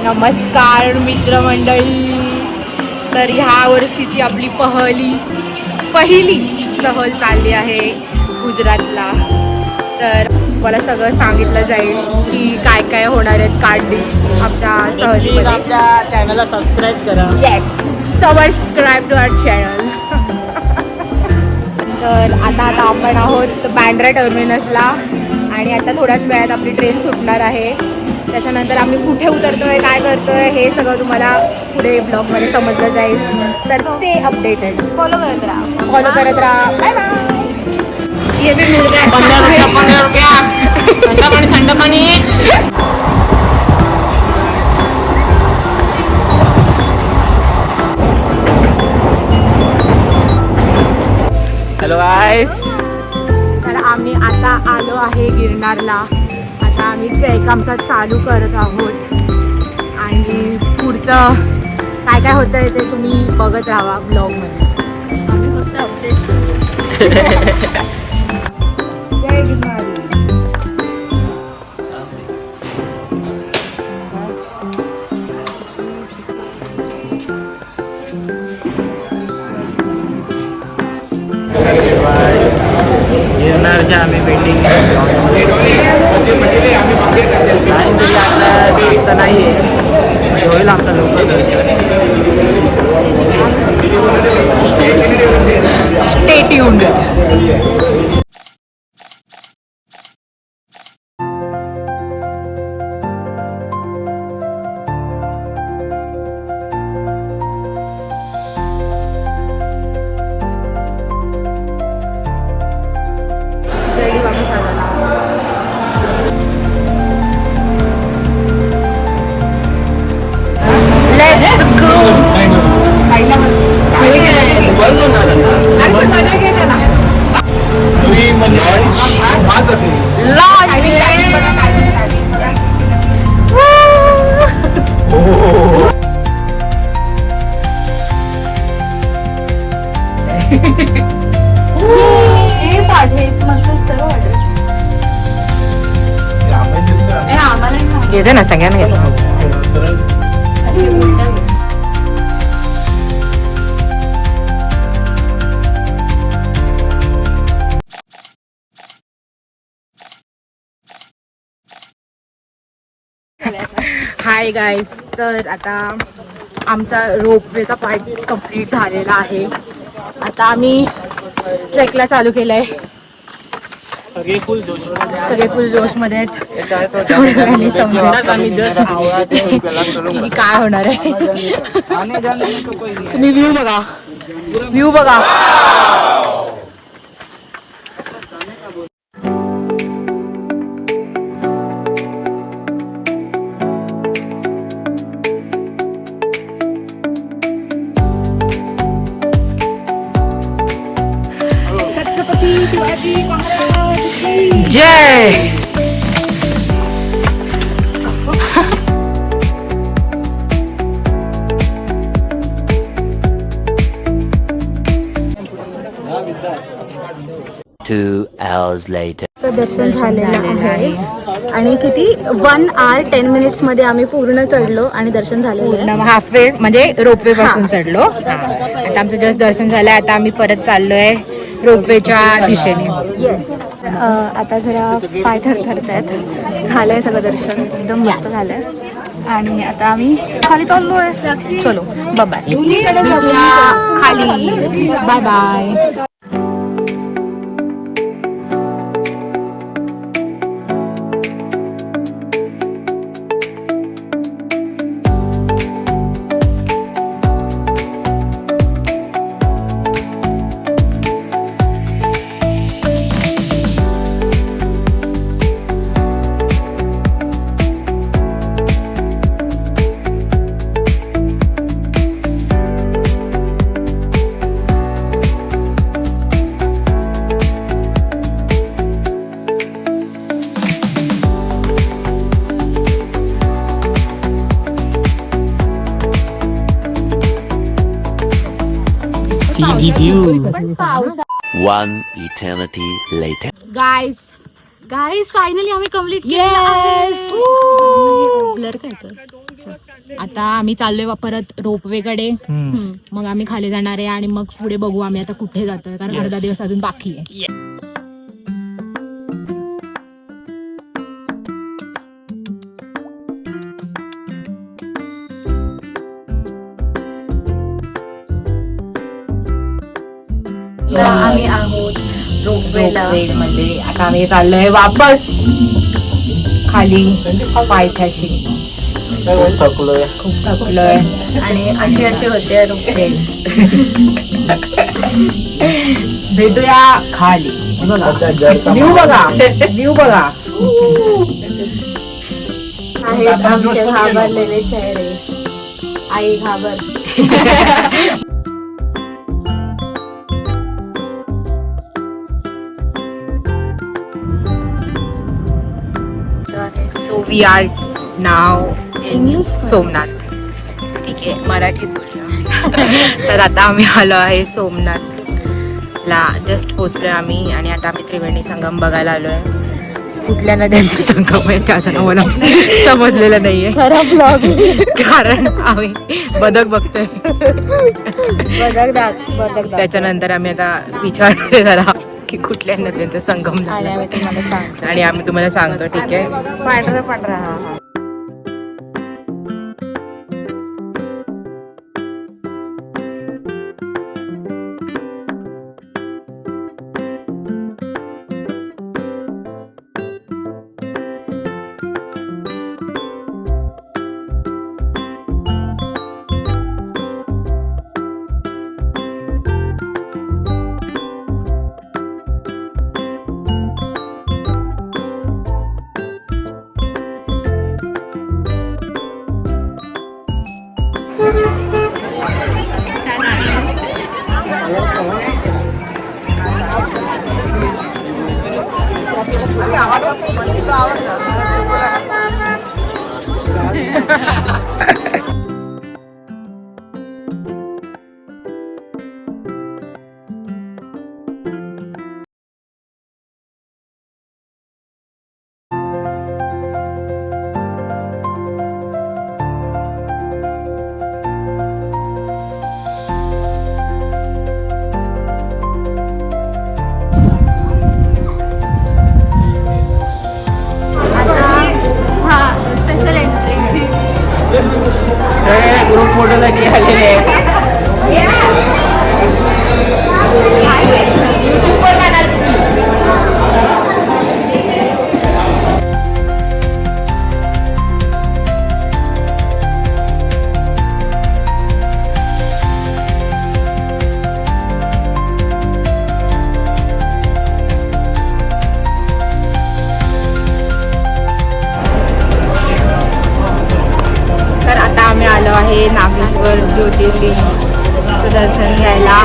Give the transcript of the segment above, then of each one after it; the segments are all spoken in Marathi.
नमस्कार मित्रमंडळी. तर ह्या वर्षीची आपली पहिली सहल चालली आहे गुजरातला. तर मला सगळं सांगितलं जाईल की काय काय होणार आहेत काढली आमच्या सहलीमध्ये. आपल्या चॅनलला सबस्क्राईब करा. Yes, subscribe to our channel. तर आता आपण आहोत बँड्रा टर्मिनसला आणि आता थोड्याच वेळात आपली ट्रेन सुटणार आहे. त्याच्यानंतर आम्ही कुठे उतरतोय, काय करतोय हे सगळं तुम्हाला पुढे ब्लॉगमध्ये समजलं जाईल. तर स्टे अपडेटेड, फॉलो करत राहा. Bye bye. ये भी मिल रहा है थंड पाणी. Hello guys. तर आम्ही आता आलो आहे गिरनारला. आता आम्ही ट्रेक आमचा चालू करत आहोत आणि पुढचं काय काय होतं आहे ते तुम्ही बघत राहा ब्लॉगमध्ये. आम्ही फक्त अपडेट जय गिरनारी. गिरनारच्या आम्ही बिल्डिंग तरी आता नाही आहे, होईल आमचा लवकर. Stay tuned. घेते ना सगळ्यांना घेते. Hi guys. तर आता आमचा रोपवेचा पार्ट कंप्लीट झालेला आहे. आता आम्ही ट्रेकला चालू केलंय. सगळे फुल जोशमध्ये आहेत. थोड्या वेळाने समजेल की काय होणार आहे. तुम्ही व्ह्यू बघा. जय. तर दर्शन झालेलं आहे आणि किती 1 hour 10 minutes मध्ये आम्ही पूर्ण चढलो आणि दर्शन झालेलं आहे. हाफवे म्हणजे रोपवे पासून चढलो. आता आमचं जस्ट दर्शन झालंय. आता आम्ही परत चाललोय रोपवेच्या दिशेने. येस. आता जरा पाय थरथरत आहेत. झालंय सगळं दर्शन एकदम मस्त झालंय आणि आता आम्ही खाली चाललोय. चलो बाय. खाली bye bye. One eternity later. Guys finally आम्ही कंप्लीट Yes! ब्लर काय तर आता आम्ही चाललोय परत रोपवेकडे. मग आम्ही खाली जाणार आहे आणि मग पुढे बघू आम्ही आता कुठे जातोय, कारण अर्धा दिवस अजून बाकी आहे. आम्ही आहोत रोपवेला. मध्ये आता आम्ही चाललोय वापस खाली पायथ्याशी. खूप थकलोय. खूप थकलोय आणि अशी होते रोपवे. भेटूया खाली. बघा सध्या जर का व्ह्यू बघा, व्ह्यू बघा. आहेत आमचे घाबरलेले चेहरे. आई घाबर. सो वी आर नाव इंग्लिश सोमनाथ. ठीक आहे, मराठीत बोलूया. तर आता आम्ही आलो आहे सोमनाथला. जस्ट पोचलोय आम्ही आणि आता आम्ही त्रिवेणी संगम बघायला आलोय. कुठल्या नद्यांचा संगम आहे त्याचं मला समजलेलं नाहीये. खरा ब्लॉग. कारण आम्ही बदक बघतोय. बदक त्याच्यानंतर आम्ही आता विचारतोय जरा की कुठल्या नद्यांचा संगम आणि झाला आम्ही तुम्हाला सांगतो. आणि आम्ही तुम्हाला सांगतो. ठीक आहे. पांढरा हा. Special entry. ग्रुप फोटोसाठी आलेले आहेत. तर आता आम्ही आलो आहे नागेश्वर ज्योतिर्लिंगचं दर्शन घ्यायला.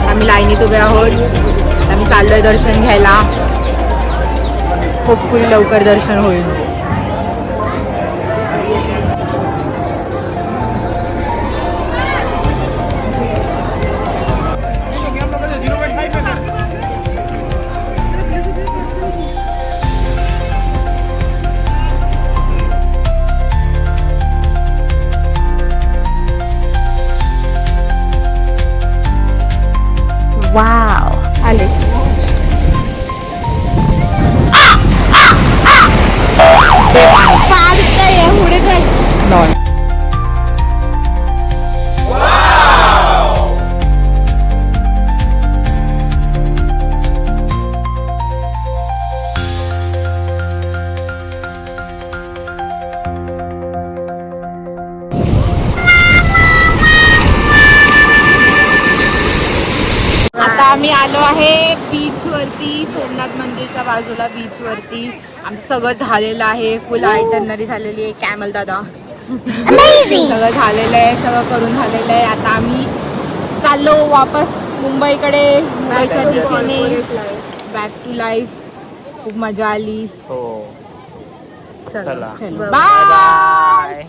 आम्ही लाईनीत उभे आहोत. आम्ही चाललोय दर्शन घ्यायला. होपफुली लवकर दर्शन होईल. वाव आले. नॉन आता आम्ही आलो आहे बीचवरती, सोमनाथ मंदिरच्या बाजूला बीचवरती. आमचं सगळं झालेलं आहे. फुल आयटनरी झालेली आहे. कॅमल दादा सगळं झालेलं आहे. सगळं करून झालेलं आहे. आता आम्ही चाललो वापस मुंबईकडे, मुंबईच्या दिशेने. Back to life. खूप मजा आली. हो. चला चला. बाय.